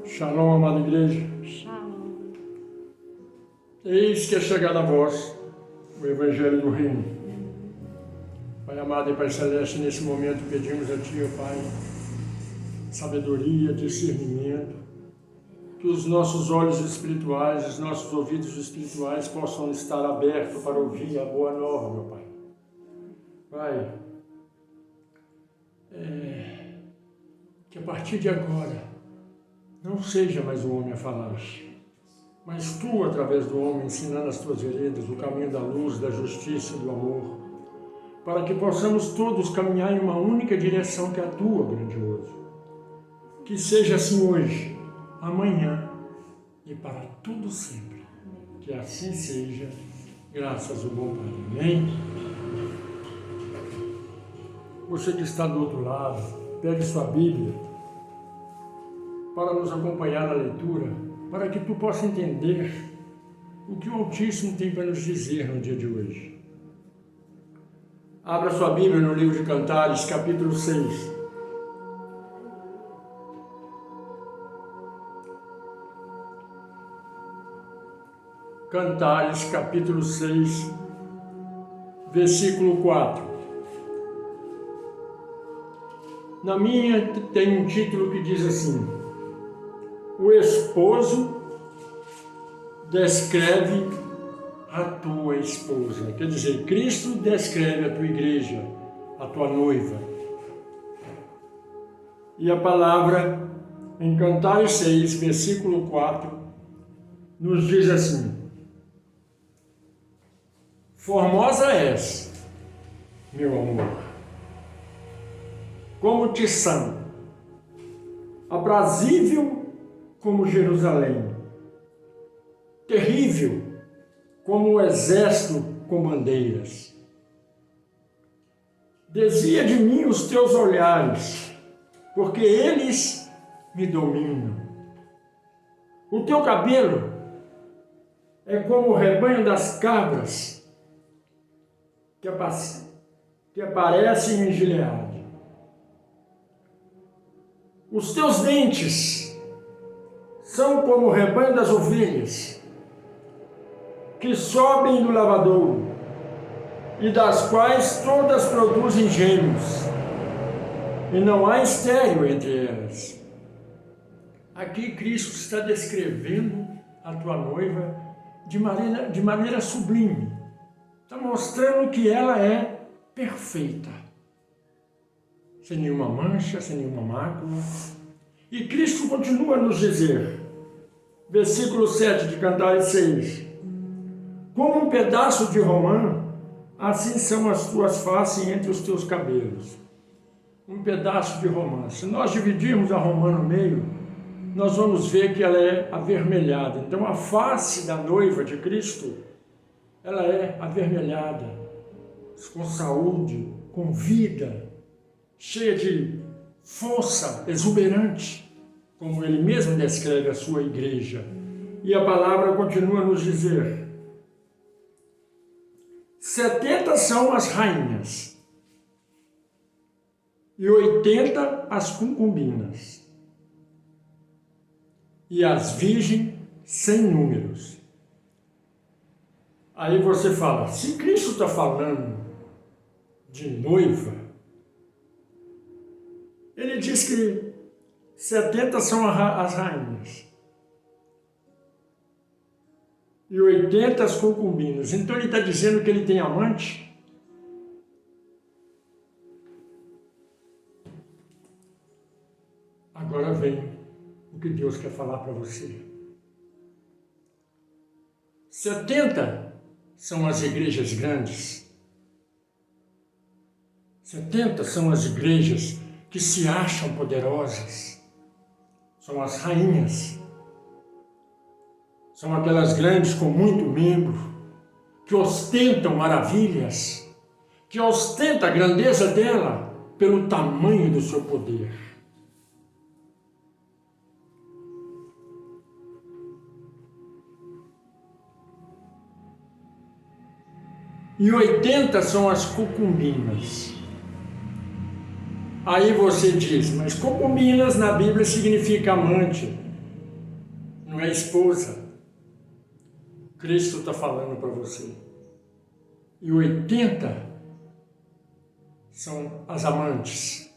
Shalom, amada igreja. Shalom. Eis que é chegada a vós o Evangelho do Reino. Pai amado e Pai Celeste, nesse momento pedimos a Ti, ó Pai, sabedoria, discernimento, que os nossos olhos espirituais, os nossos ouvidos espirituais possam estar abertos para ouvir a boa nova, meu Pai. Pai, que a partir de agora não seja mais o homem a falar, mas Tu, através do homem, ensinando as Tuas veredas, o caminho da luz, da justiça e do amor, para que possamos todos caminhar em uma única direção que é a Tua, grandioso. Que seja assim hoje, amanhã e para tudo sempre. Que assim seja, graças ao bom Pai. Amém? Você que está do outro lado, pegue sua Bíblia para nos acompanhar na leitura, para que tu possa entender o que o Altíssimo tem para nos dizer no dia de hoje. Abra sua Bíblia no livro de Cantares, capítulo 6. Cantares, capítulo 6, versículo 4. Na minha tem um título que diz assim: o esposo descreve a tua esposa. Quer dizer, Cristo descreve a tua igreja, a tua noiva. E a palavra em Cantares 6, versículo 4, nos diz assim: formosa és, meu amor, como Tição, aprazível como Jerusalém, terrível como o exército com bandeiras. Desvia de mim os teus olhares, porque eles me dominam. O teu cabelo é como o rebanho das cabras que aparecem em Gileade. Os teus dentes são como o rebanho das ovelhas, que sobem do lavadouro, e das quais todas produzem gêmeos, e não há estéril entre elas. Aqui Cristo está descrevendo a tua noiva de maneira sublime. Está mostrando que ela é perfeita, sem nenhuma mancha, sem nenhuma mácula. E Cristo continua a nos dizer, versículo 7 de Cantares 6, como um pedaço de romã, assim são as tuas faces entre os teus cabelos. Um pedaço de romã. Se nós dividirmos a romã no meio, nós vamos ver que ela é avermelhada. Então a face da noiva de Cristo, ela é avermelhada, com saúde, com vida, cheia de força, exuberante, como ele mesmo descreve a sua igreja. E a palavra continua a nos dizer: 70 são as rainhas e 80 as concubinas, e as virgens sem números. Aí você fala, se Cristo está falando de noiva, ele diz que 70 são as rainhas e 80 as concubinas. Então ele está dizendo que ele tem amante? Agora vem o que Deus quer falar para você. 70 são as igrejas grandes. 70 são as igrejas que se acham poderosas. São as rainhas. São aquelas grandes com muito membro, que ostentam maravilhas, que ostentam a grandeza dela pelo tamanho do seu poder. E 80 são as concubinas. Aí você diz, mas concubinas na Bíblia significa amante. não é esposa. Cristo está falando para você. E 80 são as amantes.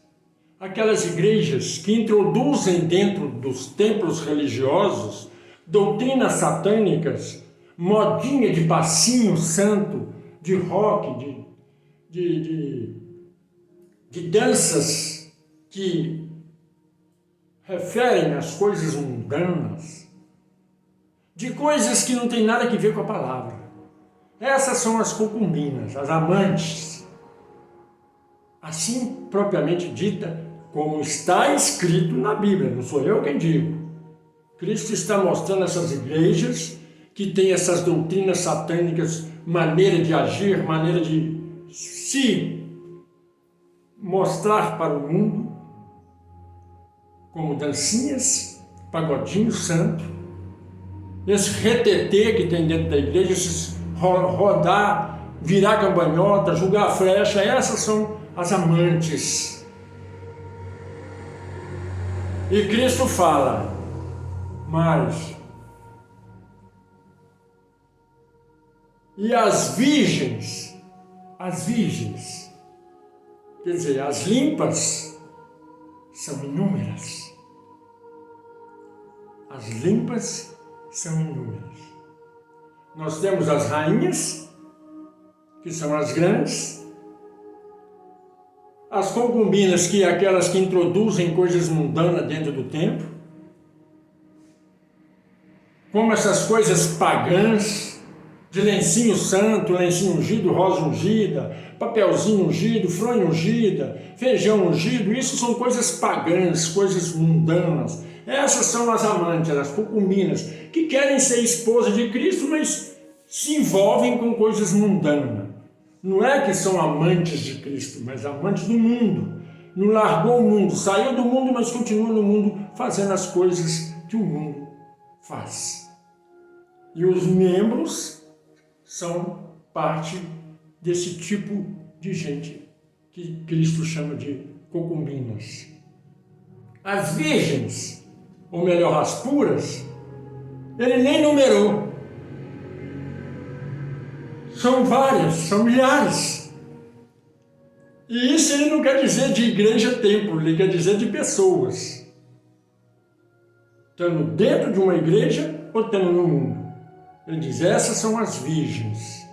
Aquelas igrejas que introduzem dentro dos templos religiosos doutrinas satânicas, modinha de passinho santo, de rock, de danças que referem às coisas mundanas, de coisas que não tem nada a ver com a palavra. Essas são as concubinas, as amantes. Assim, propriamente dita, como está escrito na Bíblia, não sou eu quem digo. Cristo está mostrando essas igrejas que têm essas doutrinas satânicas, maneira de agir, maneira de se mostrar para o mundo, como dancinhas, pagodinho santo, esse retetê que tem dentro da igreja, esses rodar, virar cambanhota, jogar flecha, essas são as amantes. E Cristo fala, mas e as virgens, quer dizer, as limpas, são inúmeras. As limpas são inúmeras. Nós temos as rainhas, que são as grandes, as concubinas, que é aquelas que introduzem coisas mundanas dentro do templo, como essas coisas pagãs, de lencinho santo, lencinho ungido, rosa ungida, papelzinho ungido, fronha ungida, feijão ungido, isso são coisas pagãs, coisas mundanas. Essas são as amantes, as concubinas, que querem ser esposa de Cristo, mas se envolvem com coisas mundanas. Não é que são amantes de Cristo, mas amantes do mundo. Não largou o mundo, saiu do mundo, mas continua no mundo fazendo as coisas que o mundo faz. E os membros são parte desse tipo de gente que Cristo chama de concubinas. As virgens, ou melhor, as puras, ele nem numerou. São várias, são milhares. E isso ele não quer dizer de igreja-templo, ele quer dizer de pessoas. Estando dentro de uma igreja ou estando no mundo. Ele diz, essas são as virgens,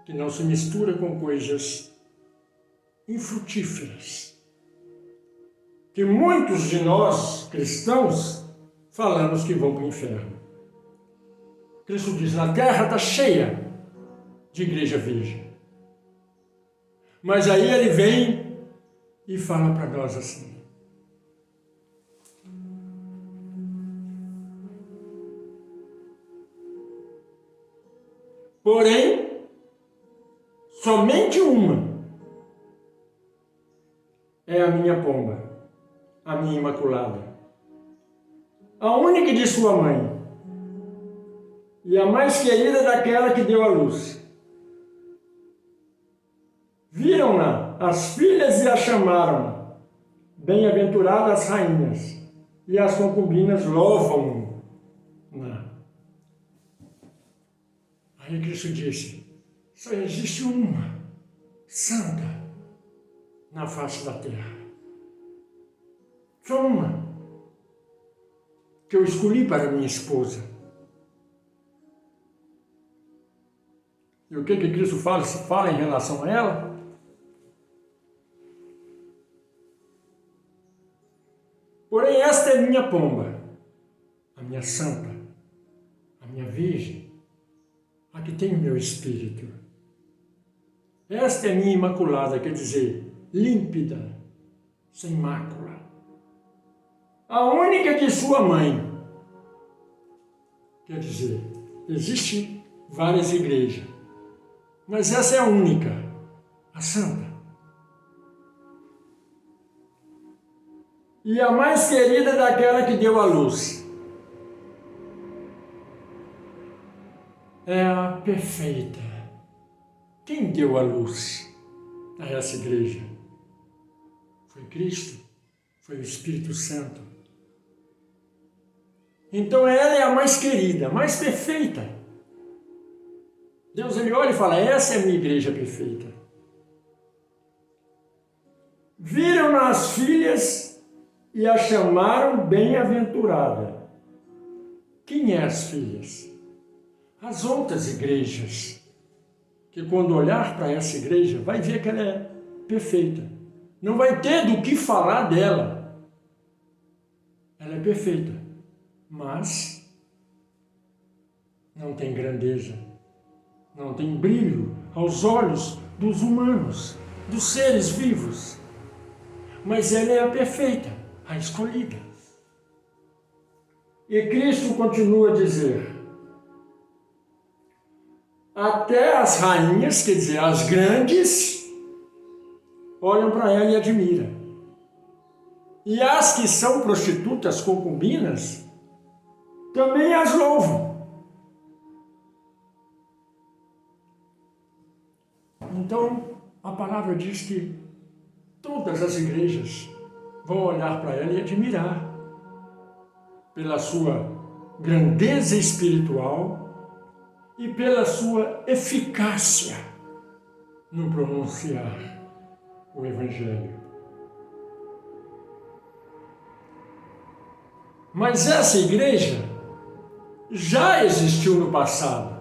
que não se misturam com coisas infrutíferas. Que muitos de nós, cristãos, falamos que vão para o inferno. Cristo diz, na terra está cheia de igreja virgem. Mas aí ele vem e fala para nós assim, porém, somente uma é a minha pomba, a minha imaculada, a única de sua mãe, e a mais querida daquela que deu à luz. Viram-na as filhas e a chamaram, bem-aventuradas rainhas, e as concubinas louvam-na. Aí Cristo disse, só existe uma santa na face da terra. Só uma que eu escolhi para minha esposa. E o que Cristo fala, se fala em relação a ela? Porém, esta é minha pomba, a minha santa, a minha virgem, a que tem o meu espírito. Esta é minha imaculada, quer dizer, límpida, sem mácula. A única de sua mãe. Quer dizer, existem várias igrejas, mas essa é a única, a santa. E a mais querida daquela que deu à luz. É a perfeita. Quem deu à luz a essa igreja? Foi Cristo? Foi o Espírito Santo? Então ela é a mais querida, a mais perfeita. Deus, ele olha e fala, essa é a minha igreja perfeita. Viram-na as filhas e a chamaram bem-aventurada. Quem é as filhas? As outras igrejas, que quando olhar para essa igreja, vai ver que ela é perfeita. Não vai ter do que falar dela. Ela é perfeita, mas não tem grandeza, não tem brilho aos olhos dos humanos, dos seres vivos. Mas ela é a perfeita, a escolhida. E Cristo continua a dizer, até as rainhas, quer dizer, as grandes, olham para ela e admiram. E as que são prostitutas, concubinas, também as louvam. Então, a palavra diz que todas as igrejas vão olhar para ela e admirar pela sua grandeza espiritual e pela sua eficácia no pronunciar o Evangelho. Mas essa igreja já existiu no passado.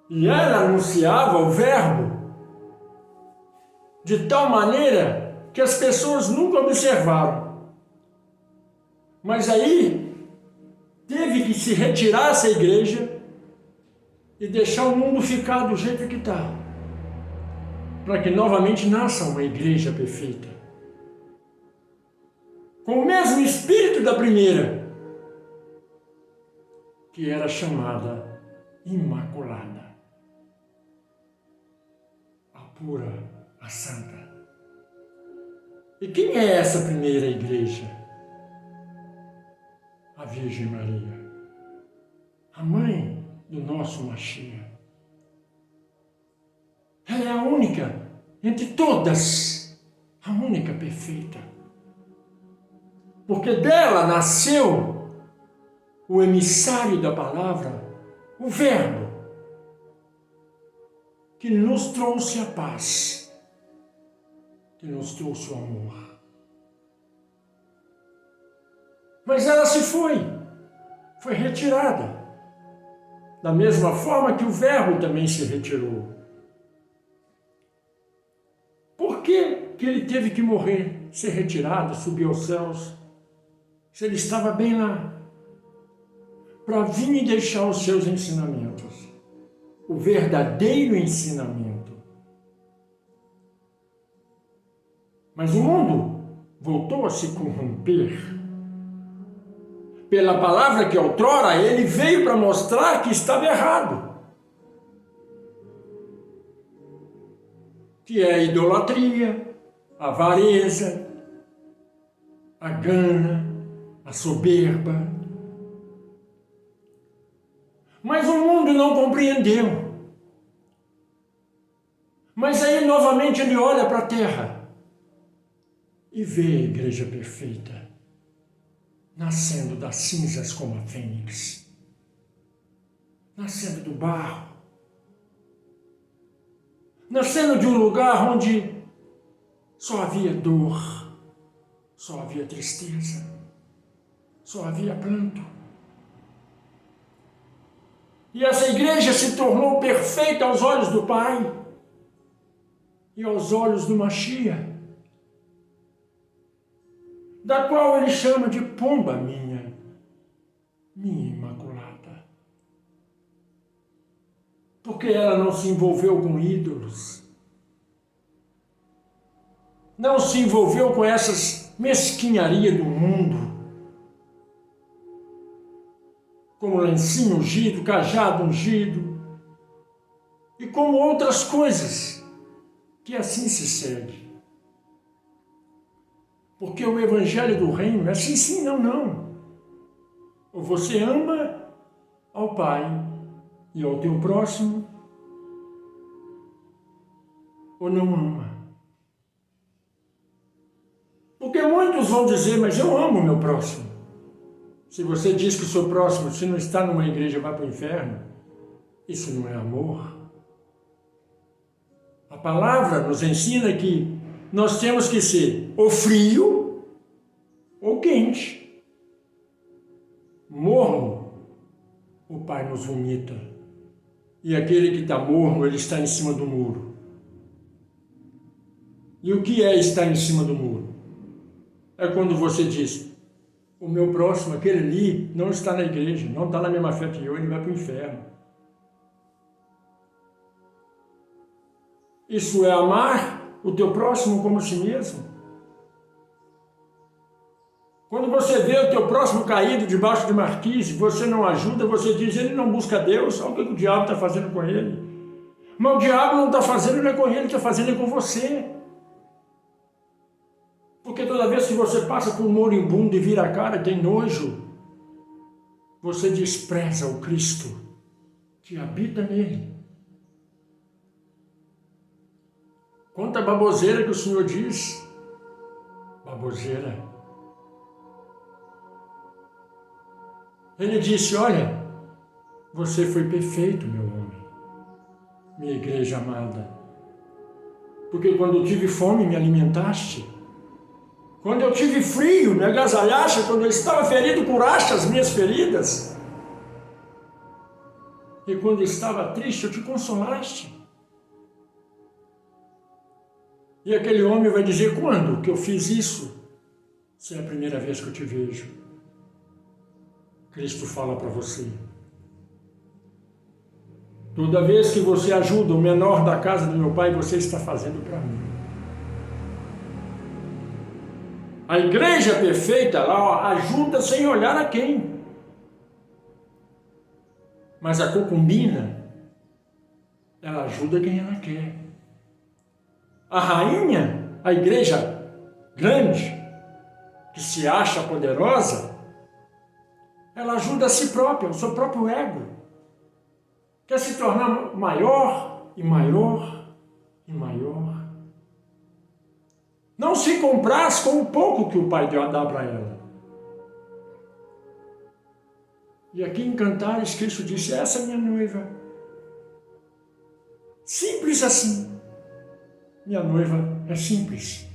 E ela anunciava o Verbo de tal maneira que as pessoas nunca observaram. Mas aí teve que se retirar essa igreja e deixar o mundo ficar do jeito que está, para que novamente nasça uma igreja perfeita, com o mesmo espírito da primeira, que era chamada Imaculada, a pura, a santa. E quem é essa primeira igreja? A Virgem Maria, a mãe do nosso Mashiach. Ela é a única, entre todas, a única perfeita. Porque dela nasceu o emissário da palavra, o Verbo, que nos trouxe a paz, que nos trouxe o amor. Mas ela se foi retirada, da mesma forma que o Verbo também se retirou. Por que ele teve que morrer, ser retirado, subir aos céus, se ele estava bem lá? Para vir e deixar os seus ensinamentos, o verdadeiro ensinamento. Mas o mundo voltou a se corromper. Pela palavra que outrora ele veio para mostrar que estava errado. Que é a idolatria, a avareza, a gana, a soberba. Mas o mundo não compreendeu. Mas aí novamente ele olha para a terra e vê a igreja perfeita, nascendo das cinzas como a fênix, nascendo do barro, nascendo de um lugar onde só havia dor, só havia tristeza, só havia pranto. E essa igreja se tornou perfeita aos olhos do Pai e aos olhos do Mashiach, da qual ele chama de pomba minha imaculada. Porque ela não se envolveu com ídolos, não se envolveu com essas mesquinharias do mundo, como lencinho ungido, cajado ungido, e como outras coisas, que assim se segue. Porque o Evangelho do Reino é sim, sim, não, não. Ou você ama ao Pai e ao teu próximo, ou não ama. Porque Porque muitos vão dizer, mas eu amo o meu próximo. Se você diz que o seu próximo, se não está numa igreja, vai para o inferno, isso não é amor. A palavra nos ensina que nós temos que ser ou frio ou quente. Morno, o Pai nos vomita. E aquele que está morno, ele está em cima do muro. E o que é estar em cima do muro? É quando você diz, o meu próximo, aquele ali, não está na igreja, não está na mesma fé que eu, ele vai para o inferno. Isso é amar o teu próximo como a si mesmo? Quando você vê o teu próximo caído debaixo de marquise, você não ajuda, você diz, ele não busca Deus, olha o que o diabo está fazendo com ele. Mas o diabo não está fazendo, não é com ele, está fazendo é com você. Porque toda vez que você passa por um moribundo e vira a cara, tem nojo, você despreza o Cristo que habita nele. Quanta baboseira que o Senhor diz. Baboseira. Ele disse, olha, você foi perfeito, meu homem, minha igreja amada. Porque quando eu tive fome, me alimentaste. Quando eu tive frio, me agasalhaste. Quando eu estava ferido, curaste as minhas feridas. E quando eu estava triste, eu te consolaste. E aquele homem vai dizer, quando que eu fiz isso? Se é a primeira vez que eu te vejo. Cristo fala para você. Toda vez que você ajuda o menor da casa do meu pai, você está fazendo para mim. A igreja perfeita, ela ajuda sem olhar a quem. Mas a concubina, ela ajuda quem ela quer. A rainha, a igreja grande, que se acha poderosa, ela ajuda a si própria, o seu próprio ego. Quer se tornar maior e maior e maior. Não se compraz com o pouco que o pai dá para ela. E aqui em Cantares, Cristo disse, essa é minha noiva. Simples assim. Minha noiva é simples.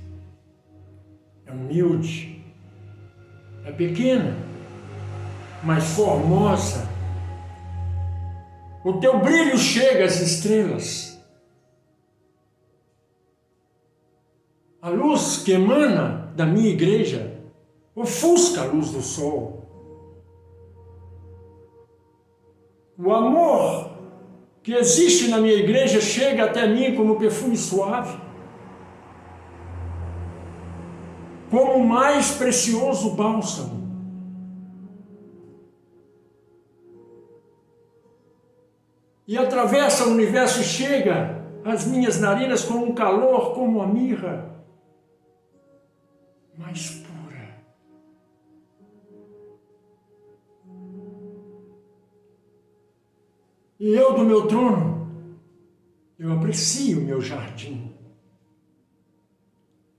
É humilde. É pequena, mas formosa. O teu brilho chega às estrelas. A luz que emana da minha igreja ofusca a luz do sol. O amor que existe na minha igreja chega até mim como perfume suave, como o mais precioso bálsamo. E atravessa o universo e chega às minhas narinas com um calor como a mirra mais pura. E eu do meu trono, eu aprecio o meu jardim,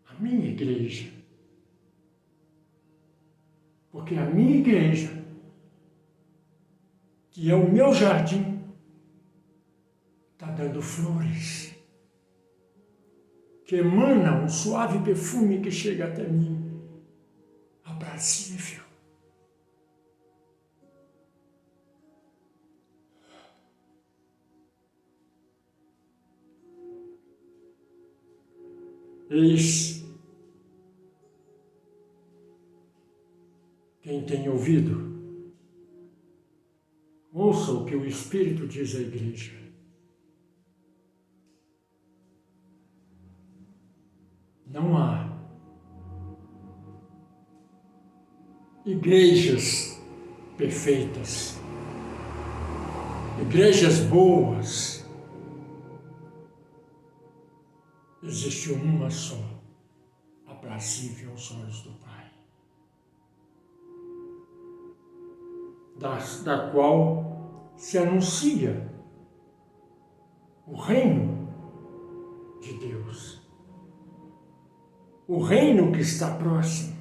a minha igreja. Porque a minha igreja, que é o meu jardim, está dando flores, que emana um suave perfume que chega até mim, aprazível. Eis quem tem ouvido, ouça o que o Espírito diz à igreja. Não há igrejas perfeitas, igrejas boas. Existe uma só, aprazível aos olhos do Pai, da qual se anuncia o reino de Deus. o reino que está próximo.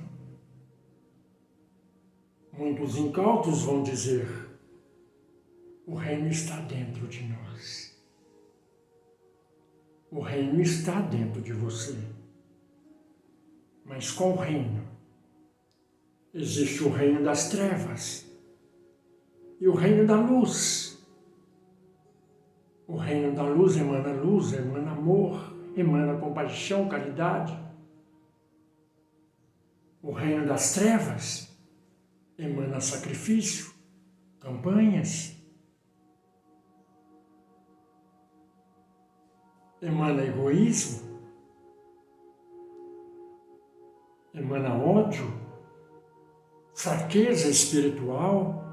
Muitos incautos vão dizer: o reino está dentro de nós. O reino está dentro de você. Mas qual reino? Existe o reino das trevas e o reino da luz. O reino da luz, emana amor, emana compaixão, caridade. O reino das trevas emana sacrifício, campanhas, emana egoísmo, emana ódio, fraqueza espiritual,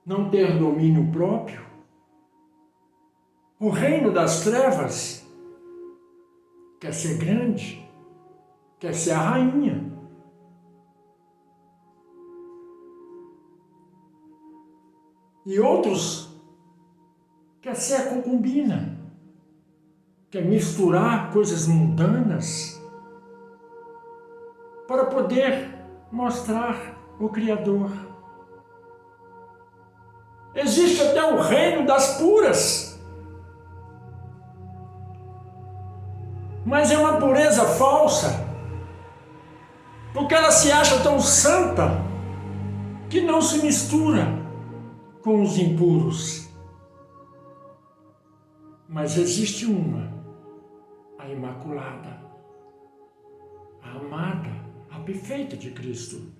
não ter domínio próprio. O reino das trevas quer ser grande, quer ser a rainha. E outros quer ser a concubina, quer misturar coisas mundanas para poder mostrar o Criador. Existe até o reino das puras, mas é uma pureza falsa, porque ela se acha tão santa que não se mistura com os impuros. Mas existe uma, a Imaculada, a amada, a perfeita de Cristo,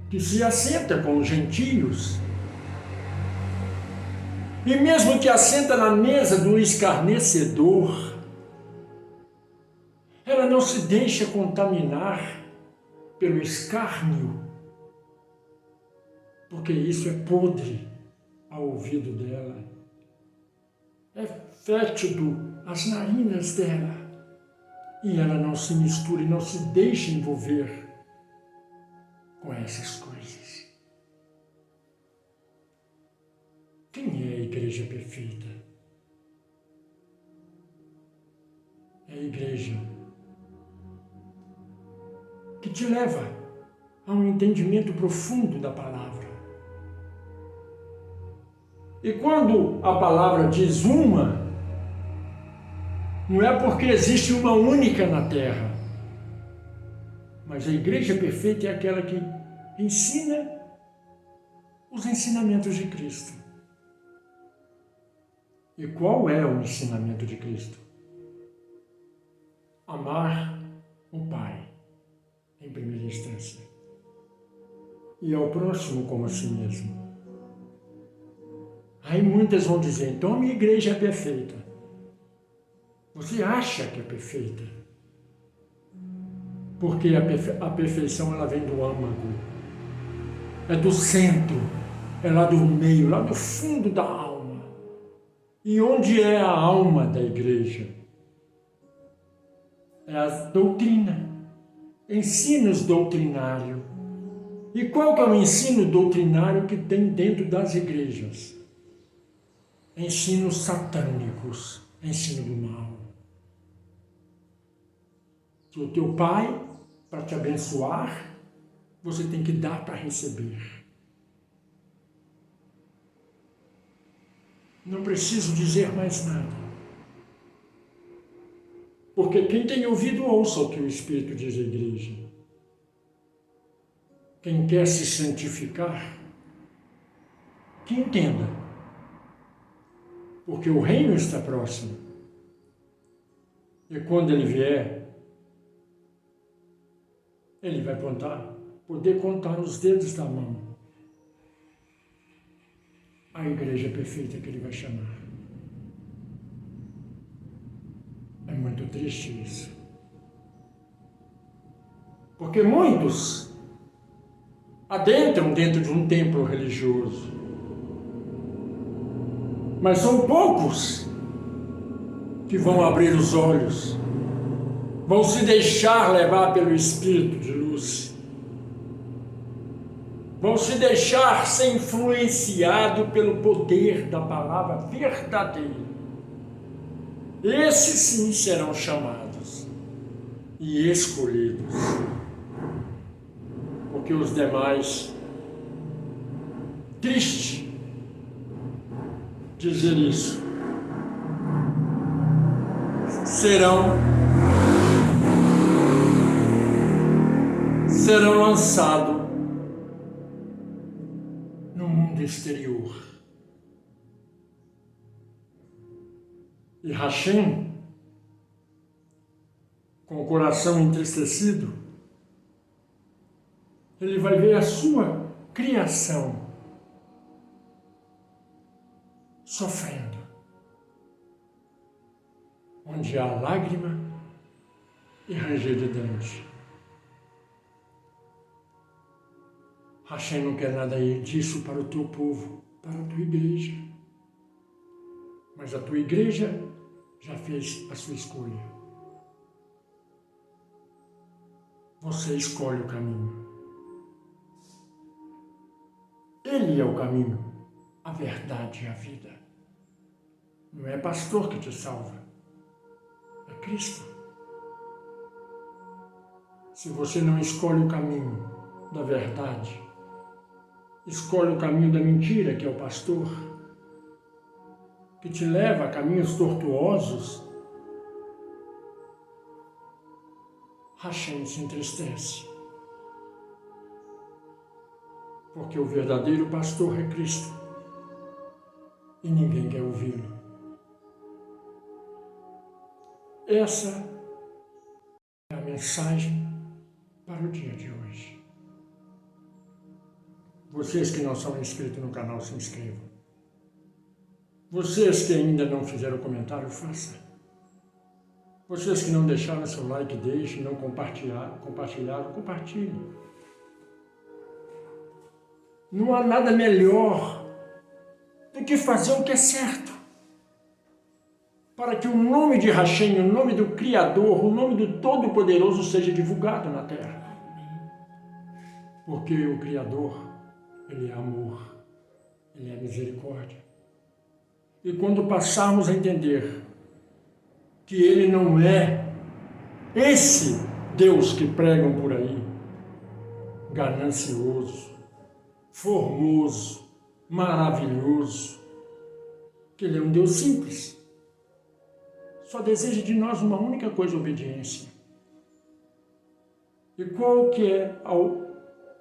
que se assenta com os gentios, e mesmo que assenta na mesa do escarnecedor, ela não se deixa contaminar pelo escárnio, porque isso é podre ao ouvido dela, é fétido às narinas dela, e ela não se mistura e não se deixa envolver com essas coisas. Quem é a igreja perfeita? É a igreja que te leva a um entendimento profundo da palavra. E quando a palavra diz uma, não é porque existe uma única na terra, mas a igreja perfeita é aquela que ensina os ensinamentos de Cristo. E qual é o ensinamento de Cristo? Amar o Pai, em primeira instância, e ao próximo como a si mesmo. Aí muitas vão dizer: então a minha igreja é perfeita. Você acha que é perfeita? Porque a perfeição ela vem do âmago, é do centro, é lá do meio, lá do fundo da alma. E onde é a alma da igreja? É a doutrina, ensinos doutrinário. E qual que é o ensino doutrinário que tem dentro das igrejas? Ensinos satânicos, ensino do mal. Que o teu pai, para te abençoar, você tem que dar para receber. Não preciso dizer mais nada. Porque quem tem ouvido, ouça o que o Espírito diz à igreja. Quem quer se santificar, que entenda. Porque o reino está próximo. E quando ele vier, ele vai poder contar nos dedos da mão a igreja perfeita que ele vai chamar. É muito triste isso. Porque muitos adentram dentro de um templo religioso, mas são poucos que vão abrir os olhos, vão se deixar levar pelo Espírito de luz, vão se deixar ser influenciado pelo poder da palavra verdadeira. Esses sim serão chamados e escolhidos, porque os demais, triste dizer isso, serão lançados no mundo exterior. E Hashem, com o coração entristecido, ele vai ver a sua criação sofrendo, onde há lágrima e ranger de dente. Hashem não quer nada disso para o teu povo, para a tua igreja. Mas a tua igreja já fez a sua escolha. Você escolhe o caminho. Ele é o caminho, a verdade e a vida. Não é pastor que te salva, é Cristo. Se você não escolhe o caminho da verdade, escolhe o caminho da mentira, que é o pastor, que te leva a caminhos tortuosos, Hashem se entristece. Porque o verdadeiro pastor é Cristo e ninguém quer ouvi-lo. Essa é a mensagem para o dia de hoje. Vocês que não são inscritos no canal, se inscrevam. Vocês que ainda não fizeram comentário, façam. Vocês que não deixaram seu like, deixem. Não compartilharam, compartilhem. Não há nada melhor do que fazer o que é certo, para que o nome de Hashem, o nome do Criador, o nome do Todo-Poderoso seja divulgado na Terra. Porque o Criador, Ele é amor, Ele é misericórdia. E quando passarmos a entender que Ele não é esse Deus que pregam por aí, ganancioso, formoso, maravilhoso, que Ele é um Deus simples, só deseja de nós uma única coisa, obediência. E qual que é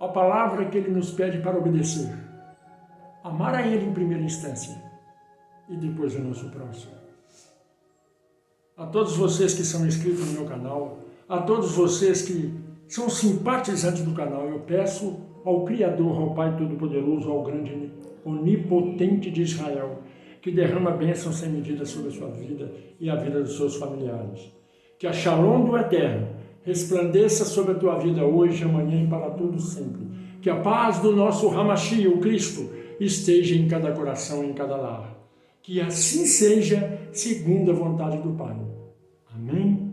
a palavra que Ele nos pede para obedecer? Amar a Ele em primeira instância e depois o nosso próximo. A todos vocês que são inscritos no meu canal, a todos vocês que são simpatizantes do canal, eu peço ao Criador, ao Pai Todo-Poderoso, ao grande onipotente de Israel, que derrama bênção sem medida sobre a sua vida e a vida dos seus familiares. Que a Shalom do Eterno resplandeça sobre a tua vida hoje, amanhã e para todo sempre. Que a paz do nosso Hamashi, o Cristo, esteja em cada coração e em cada lar. Que assim seja, segundo a vontade do Pai. Amém?